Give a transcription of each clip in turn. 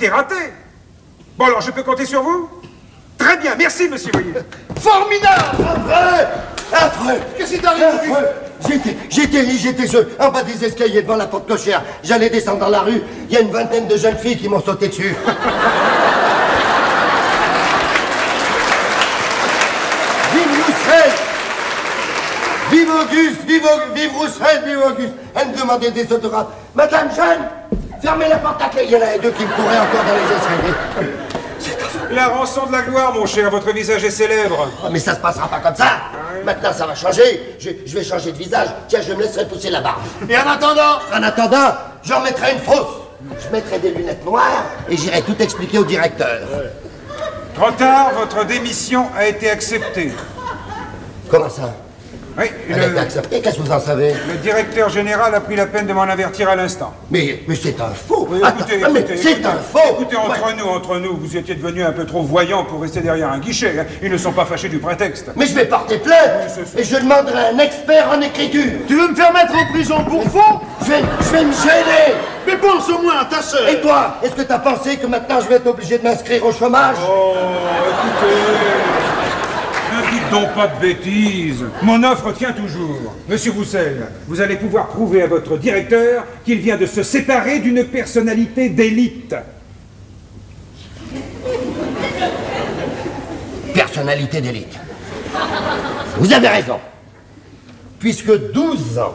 tout est raté. Bon, alors, je peux compter sur vous? Très bien, merci, monsieur Voyer. Formidable! Affreux! Qu'est-ce qui t'arrive? J'étais en bas des escaliers devant la porte cochère. J'allais descendre dans la rue. Il y a une vingtaine de jeunes filles qui m'ont sauté dessus. Vive Roussel! Vive Auguste! Vive Roussel! Vive Auguste! Elle me demandait des autographes. Madame Jeanne, fermez la porte à clé. Il y en a deux qui me couraient encore dans les escaliers. La rançon de la gloire, mon cher, votre visage est célèbre. Oh, mais ça se passera pas comme ça. Maintenant, ça va changer. Je vais changer de visage. Tiens, je me laisserai pousser la barbe. Et en attendant? En attendant, j'en mettrai une fausse. Je mettrai des lunettes noires et j'irai tout expliquer au directeur. Trop tard, votre démission a été acceptée. Comment ça? Oui, Elle a été acceptée, qu'est-ce que vous en savez? le directeur général a pris la peine de m'en avertir à l'instant. Mais c'est un faux. Oui, Attends, c'est un faux. Écoutez, entre nous, vous étiez devenu un peu trop voyant pour rester derrière un guichet. Hein. Ils ne sont pas fâchés du prétexte. Mais je vais porter plainte et je demanderai un expert en écriture. Tu veux me faire mettre en prison pour faux? Je vais me gêner. Mais pense au moins à ta sœur. Et toi, est-ce que t'as pensé que maintenant je vais être obligé de m'inscrire au chômage? Oh, écoutez... Ne dites donc pas de bêtises. Mon offre tient toujours. Monsieur Roussel, vous allez pouvoir prouver à votre directeur qu'il vient de se séparer d'une personnalité d'élite. Personnalité d'élite. Vous avez raison. Puisque 12 ans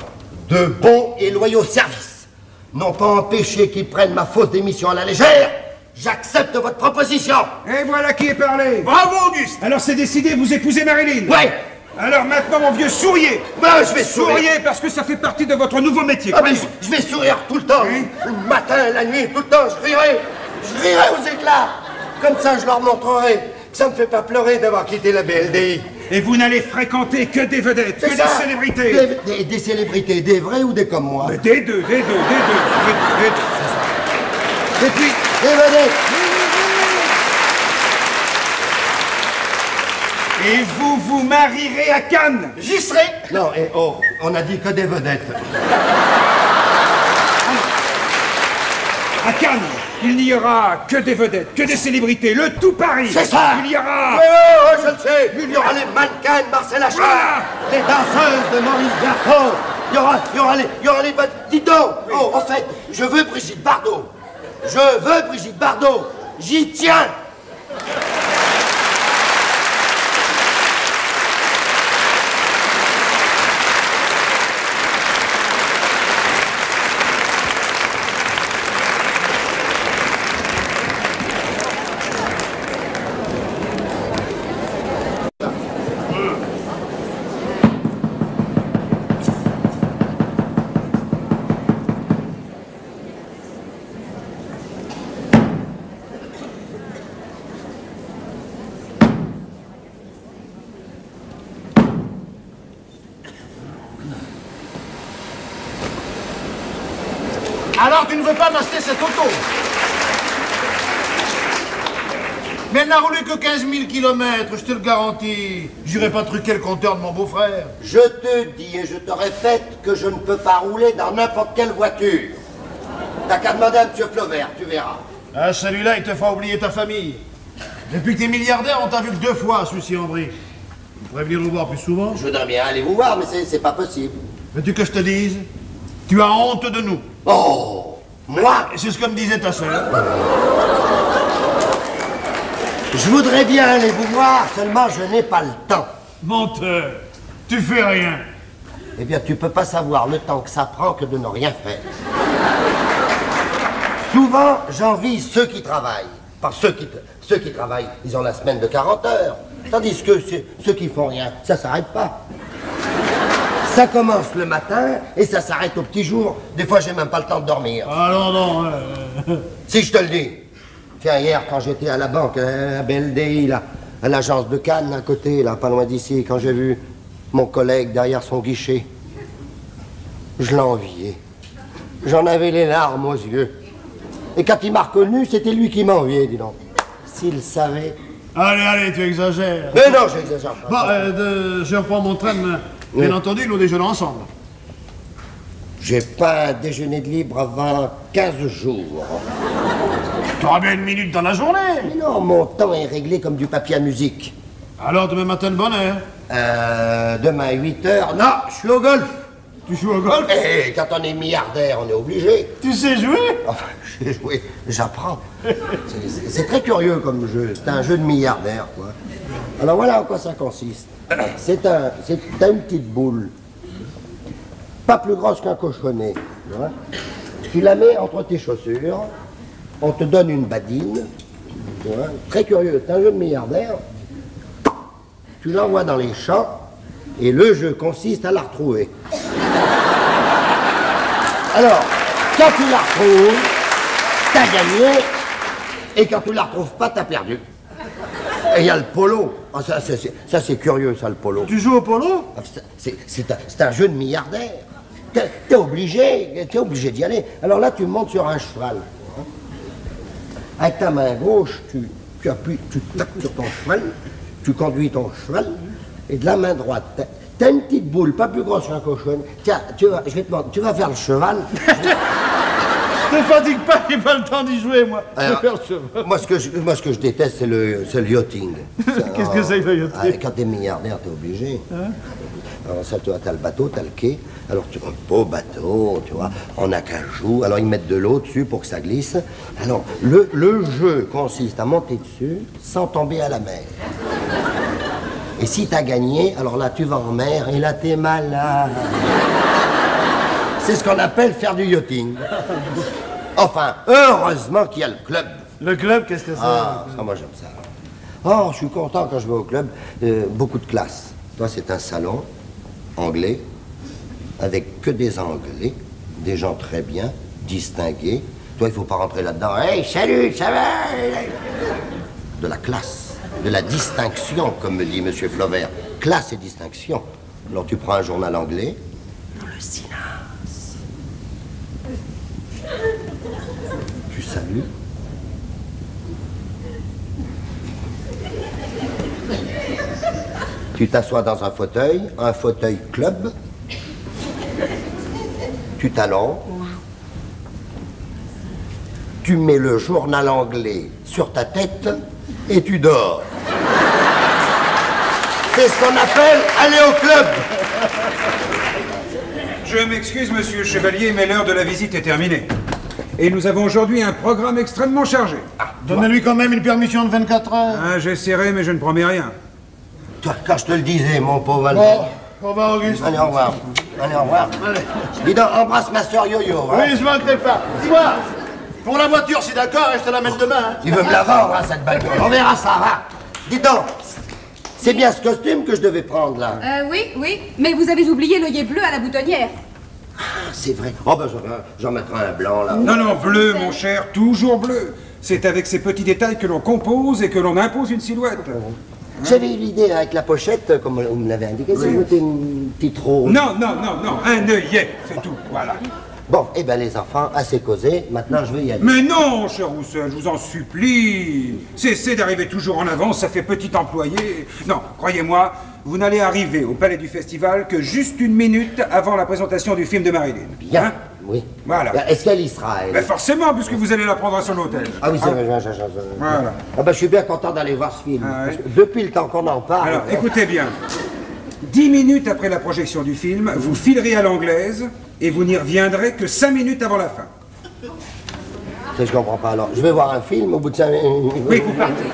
de bons et loyaux services n'ont pas empêché qu'ils prennent ma fausse démission à la légère, j'accepte votre proposition. Et voilà qui est parlé. Bravo, Auguste. Alors c'est décidé, vous épousez Marilyn. Ouais. Alors maintenant, mon vieux, souriez. Ben, je vais sourire. Souriez parce que ça fait partie de votre nouveau métier. Ah, mais je vais sourire tout le temps. Oui. Le matin, la nuit, tout le temps, je rirai. Je rirai aux éclats. Comme ça, je leur montrerai que ça ne me fait pas pleurer d'avoir quitté la BLDI. Et vous n'allez fréquenter que des vedettes, que C'est des ça. célébrités. Des célébrités, des vrais ou des comme moi? Mais des deux. Et puis, des vedettes. Et vous vous marierez à Cannes. J'y serai. Non, et oh, on a dit que des vedettes. À Cannes, il n'y aura que des vedettes, que des célébrités, le tout Paris. C'est ça. Il y aura... Oh, je le sais. Il y aura les mannequins de Marcel Achard, Voilà. les danseuses de Maurice Garfond. Il y aura les Dis donc. Oh, en fait, je veux Brigitte Bardot. Je veux Brigitte Bardot. J'y tiens. Alors tu ne veux pas m'acheter cette auto? Mais elle n'a roulé que 15 000 kilomètres, je te le garantis. J'irai pas truquer le compteur de mon beau-frère. Je te dis et je te répète que je ne peux pas rouler dans n'importe quelle voiture. T'as qu'à demander à M. Flaubert, tu verras. Ah, celui-là, il te fera oublier ta famille. Depuis que t'es milliardaire, on t'a vu que 2 fois, celui-ci en brie. Tu pourrais venir nous voir plus souvent. Je voudrais bien aller vous voir, mais c'est pas possible. Veux-tu que je te dise? Tu as honte de nous. Oh, moi, C'est ce que me disait ta sœur. je voudrais bien aller vous voir, seulement je n'ai pas le temps. Menteur, tu fais rien. Eh bien, tu peux pas savoir le temps que ça prend que de ne rien faire. Souvent, j'envie ceux qui travaillent. Parce que ceux qui travaillent, ils ont la semaine de 40 heures. Tandis que ceux qui font rien, ça s'arrête pas. Ça commence le matin et ça s'arrête au petit jour. Des fois, j'ai même pas le temps de dormir. Ah non, non. Si je te le dis. Tiens, hier, quand j'étais à la banque, à BLDI, là, à l'agence de Cannes, à côté, là, pas loin d'ici, quand j'ai vu mon collègue derrière son guichet, je l'enviais. J'en avais les larmes aux yeux. Et quand il m'a reconnu, c'était lui qui m'enviait, dis donc. S'il savait... Allez, tu exagères. Mais non, j'exagère pas. Bon, je reprends mon train. Bien entendu, nous déjeunons ensemble. J'ai pas un déjeuner de libre avant 15 jours. T'auras bien une minute dans la journée. Mais non, mon temps est réglé comme du papier à musique. Alors demain matin de bonne heure. Demain 8h. Non, je suis au golf. Tu joues au golf? Et quand on est milliardaire, on est obligé. Tu sais jouer? Enfin, je sais jouer, j'apprends. C'est très curieux comme jeu. C'est un jeu de milliardaire, quoi. Alors voilà en quoi ça consiste. T'as une petite boule, pas plus grosse qu'un cochonnet. Tu vois. Tu la mets entre tes chaussures, on te donne une badine. Tu vois. Très curieux, c'est un jeu de milliardaire. Tu l'envoies dans les champs et le jeu consiste à la retrouver. Alors, quand tu la retrouves, t'as gagné, et quand tu la retrouves pas, t'as perdu. Et il y a le polo. Oh, ça c'est curieux, ça, le polo. Tu joues au polo? C'est un jeu de milliardaire. T'es obligé d'y aller. Alors là, tu montes sur un cheval. Avec ta main gauche, tu appuies, tu tapes sur ton cheval, tu conduis ton cheval, et de la main droite, t'as une petite boule, pas plus grosse qu'un cochon. Tiens, je vais te demander, tu vas faire le cheval. Te fatigue pas, j'ai pas le temps d'y jouer, moi. Alors, moi, ce que je déteste, c'est le yachting. Qu'est-ce que c'est que le yachting? Quand t'es milliardaire, t'es obligé. Hein? Alors ça, tu vois, t'as le bateau, t'as le quai. Alors tu vois, beau bateau, tu vois, en acajou. Alors ils mettent de l'eau dessus pour que ça glisse. Alors le jeu consiste à monter dessus sans tomber à la mer. Et si t'as gagné, alors là tu vas en mer et là t'es malade. C'est ce qu'on appelle faire du yachting. Enfin, heureusement qu'il y a le club. Le club, qu'est-ce que c'est? Ah, ça, moi j'aime ça. Oh, je suis content quand je vais au club. Beaucoup de classe. Toi, c'est un salon anglais, avec que des Anglais, des gens très bien, distingués. Toi, il faut pas rentrer là-dedans. Hey, salut, ça va? De la classe, de la distinction, comme me dit M. Flaubert. Classe et distinction. Alors, tu prends un journal anglais, le silence. Tu salues. Tu t'assois dans un fauteuil club. Tu t'allonges. Tu mets le journal anglais sur ta tête et tu dors. C'est ce qu'on appelle aller au club. Je m'excuse, monsieur Chevalier, mais l'heure de la visite est terminée. Et nous avons aujourd'hui un programme extrêmement chargé. Donnez-lui quand même une permission de 24 heures. Ah, j'essaierai, mais je ne promets rien. Toi, quand je te le disais, mon pauvre Albert. Au revoir, Auguste. Allez, au revoir. Allez, au revoir. Allez. Dis donc, embrasse ma soeur Yo-Yo. Hein. Oui, je manquerai pas. Dis-moi, pour la voiture, c'est d'accord, et je te la mets demain. Hein. Tu veux me la vendre, hein, cette bagnole? On verra ça, va. Dis donc, c'est bien ce costume que je devais prendre, là. Oui, mais vous avez oublié l'œillet bleu à la boutonnière. Ah, c'est vrai. Oh, ben, j'en mettrai un blanc, là. Non, bleu, mon cher, toujours bleu. C'est avec ces petits détails que l'on compose et que l'on impose une silhouette. J'avais eu l'idée avec la pochette, comme vous me l'avez indiqué, c'est ajouter une petite rose. Non, un œillet, c'est tout, voilà. Bon, eh ben les enfants, assez causé, maintenant je vais y aller. Mais non, cher Roussel, je vous en supplie. Cessez d'arriver toujours en avance, ça fait petit employé. Non, croyez-moi, vous n'allez arriver au Palais du Festival que juste une minute avant la présentation du film de Marilyn. Bien, hein? Oui. Voilà. Est-ce qu'elle y sera, elle? Ben forcément, puisque vous allez la prendre à son hôtel. Ah oui, c'est vrai, Voilà. Ah ben, je suis bien content d'aller voir ce film. Ah, Parce que depuis le temps qu'on en parle... Alors, écoutez bien. 10 minutes après la projection du film, vous filerez à l'anglaise et vous n'y reviendrez que 5 minutes avant la fin. Je comprends pas, alors. Je vais voir un film au bout de 5 minutes. Oui, vous partez.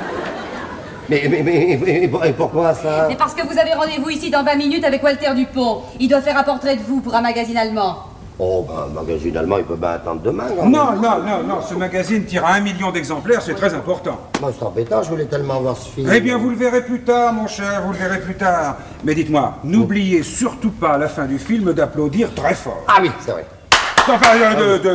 Mais pourquoi ça? Mais parce que vous avez rendez-vous ici dans 20 minutes avec Walter Dupont. Il doit faire un portrait de vous pour un magazine allemand. Oh, ben, magazine allemand, il peut bien attendre demain, quand même. Non, ce magazine tire à 1 million d'exemplaires, c'est très important. Moi, c'est embêtant, je voulais tellement voir ce film. Eh bien, vous le verrez plus tard, mon cher, vous le verrez plus tard. Mais dites-moi, n'oubliez surtout pas à la fin du film d'applaudir très fort. Ah oui, c'est vrai. Enfin,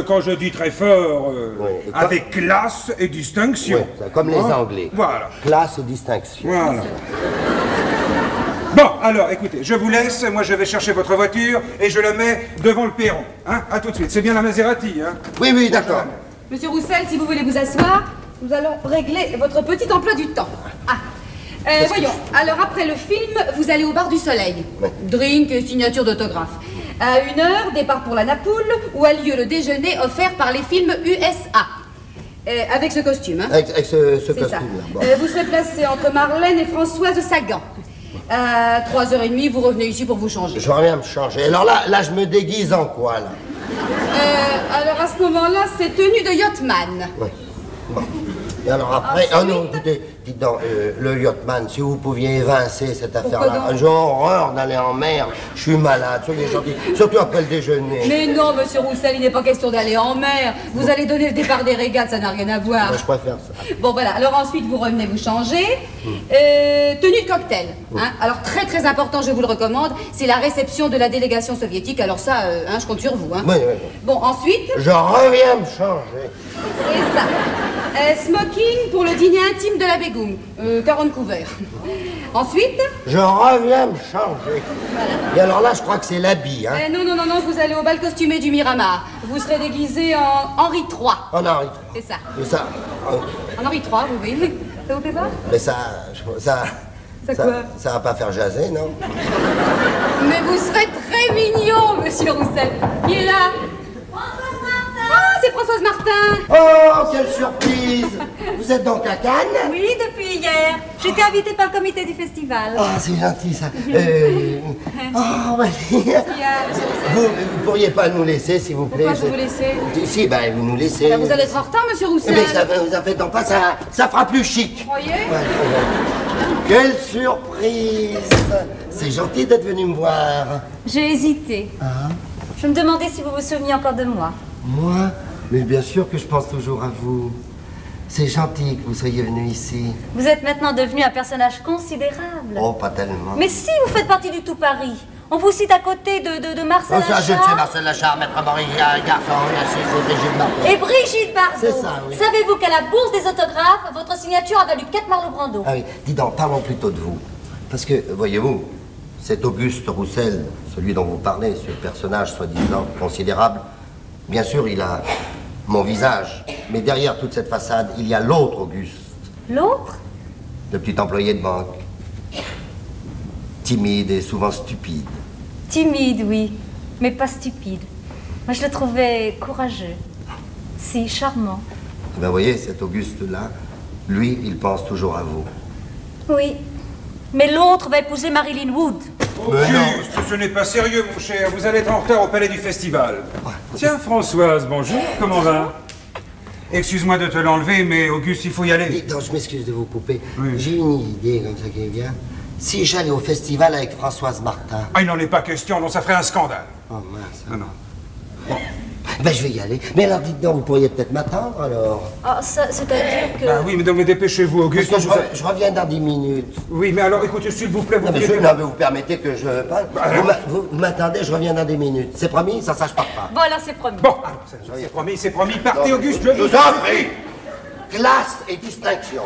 quand je dis très fort, Oui, avec classe et distinction. Oui, comme les Anglais. Voilà. Classe et distinction. Voilà. Bon, alors, écoutez, je vous laisse, moi je vais chercher votre voiture et je la mets devant le perron. Hein? À tout de suite, c'est bien la Maserati, hein? Oui, d'accord. Monsieur Roussel, si vous voulez vous asseoir, nous allons régler votre petit emploi du temps. Voyons, alors après le film, vous allez au bar du Soleil. Oui. Drink et signature d'autographe. À 1h, départ pour la Napoule, où a lieu le déjeuner offert par les films USA. Avec ce costume, hein. Avec ce C'est ça. costume-là. Bon. Vous serez placé entre Marlène et Françoise Sagan. À 3h30, vous revenez ici pour vous changer. Je reviens me changer. Alors là, je me déguise en quoi, là? Alors à ce moment-là, c'est tenue de yachtman. Oui. Bon. Et alors après... Ensuite... Oh non, écoutez, dites donc, le yachtman, si vous pouviez évincer cette Pourquoi affaire-là. donc? J'ai horreur d'aller en mer. Je suis malade, soyez gentil. Surtout après le déjeuner. Mais non, monsieur Roussel, il n'est pas question d'aller en mer. Vous allez donner le départ des régates, ça n'a rien à voir. Moi, je préfère ça. Bon, voilà. Alors ensuite, vous revenez vous changer. Tenue de cocktail. Hein. Alors très très important, je vous le recommande, c'est la réception de la délégation soviétique. Alors ça, hein, je compte sur vous. Hein. Oui, oui, oui. Bon, ensuite, Je reviens me changer. c'est ça. Smoking pour le dîner intime de la Bégoum. 40 couverts. Ensuite, Je reviens me changer. Et alors là, je crois que c'est l'habit, hein. non, non, non, non, vous allez au bal costumé du Miramar. Vous serez déguisé en Henri III. Oh non, C'est ça. mais ça... En Henri III, oui. Ça vous plaît pas? Mais ça quoi? ça va pas faire jaser, non? Mais vous serez très mignon, monsieur Roussel. Qui est là? Ah, c'est Françoise Martin. Oh, quelle surprise! Vous êtes donc à Cannes? Oui, depuis hier. J'étais invitée par le comité du festival. Oh, c'est gentil, ça. Oh, bah, vous pourriez pas nous laisser, s'il vous plaît? Pourquoi je vous laisser? Si, ben, vous nous laissez. Vous allez être en retard, monsieur Roussel. Mais ça vous en faites donc pas, ça fera plus chic. Vous croyez? Ouais. Quelle surprise! C'est gentil d'être venu me voir. J'ai hésité. Je me demandais si vous vous souveniez encore de moi. Moi? Mais bien sûr que je pense toujours à vous. C'est gentil que vous soyez venu ici. Vous êtes maintenant devenu un personnage considérable. Oh, pas tellement. Mais si, vous faites partie du tout Paris. On vous cite à côté de Marcel Oh, ça, je sais, Achard Marcel Achard, Maître Marie, garçon, c'est Brigitte Bardot. et Brigitte Bardot. C'est ça, oui. Savez-vous qu'à la bourse des autographes, votre signature a valu 4 Marlon Brando? Ah oui, dis donc, parlons plutôt de vous. Parce que, voyez-vous, cet Auguste Roussel, celui dont vous parlez, ce personnage soi-disant considérable, bien sûr, il a mon visage. Mais derrière toute cette façade, il y a l'autre Auguste. L'autre? Le petit employé de banque. Timide et souvent stupide. Timide, oui, mais pas stupide. Moi, je le trouvais courageux. Si, charmant. Eh ben, voyez, cet Auguste-là, lui, il pense toujours à vous. Oui, mais l'autre va épouser Marilyn Wood. Auguste, ce n'est pas sérieux, mon cher. Vous allez être en retard au palais du festival. Tiens, Françoise, bonjour. Comment va? Excuse-moi de te l'enlever, mais Auguste, il faut y aller. Dis donc, je m'excuse de vous couper. Oui. J'ai une idée comme ça qui est bien. Si j'allais au festival avec Françoise Martin. Ah, il n'en est pas question, non, ça ferait un scandale. Oh mince. Non, non. Ben, je vais y aller. Mais alors, dites donc, vous pourriez peut-être m'attendre, alors? Ah, ça, c'est-à-dire que... Bah oui, mais, non, mais dépêchez-vous, Parce Auguste. que vous a- je reviens dans 10 minutes. Oui, mais alors, écoutez, s'il vous plaît, vous Non, mais, pouvez- non, mais vous permettez que je parle. Vous m'attendez, je reviens dans 10 minutes. C'est promis? Ça, je pars pas. Bon, alors c'est promis. Bon, alors, c'est promis, c'est promis. Partez, Auguste, je Je vous en prie. Classe et distinction.